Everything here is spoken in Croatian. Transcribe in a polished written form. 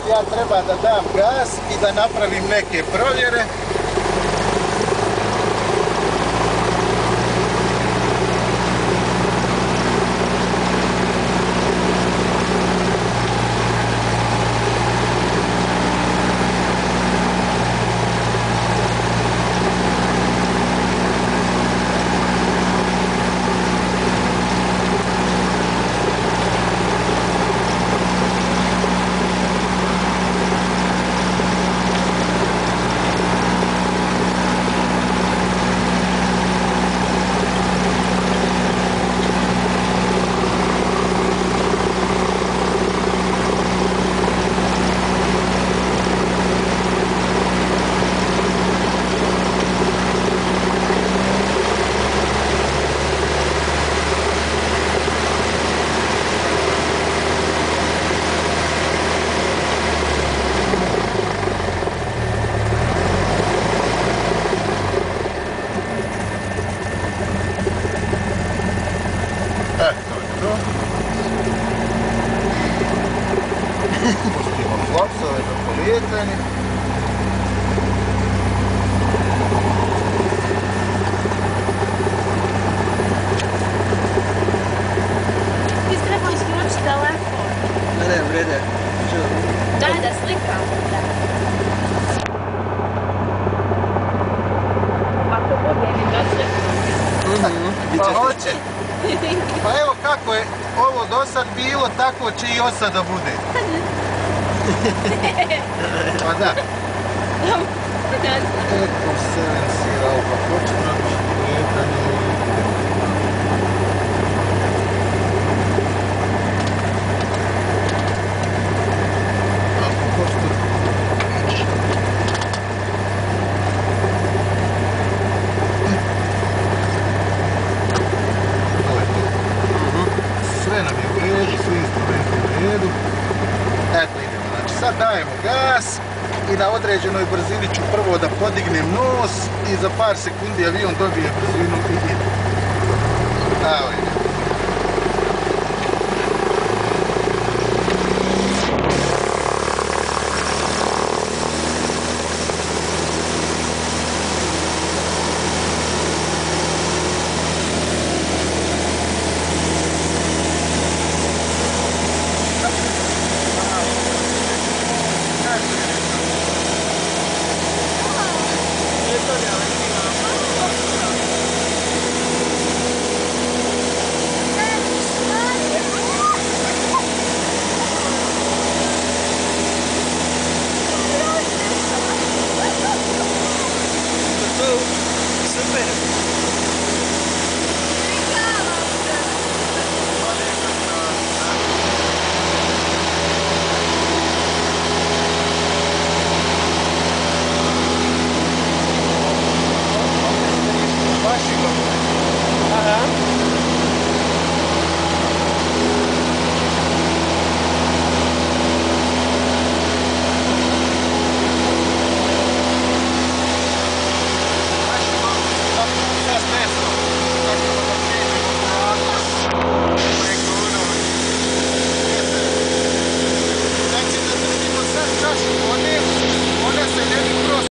ja treba da dam gas i da napravim neke provjere. Pustimo flapsove za polijetanje. Ti si trebao isključiti telefon. Ne, vrede. Daj da slikam. Ako bude mi da slikam. Pa hoće. Pa evo kako je ovo do sad bilo, tako će i osada bude. Pa da. Eko 7 sira, pa početno polijetanje. Sve nam je u redu, svi instrumenti u redu. Eto idemo, znači sad dajemo gas i na određenoj brzini ću prvo da podignem nos i za par sekundi avion dobije brzinu i ide. Evo ide.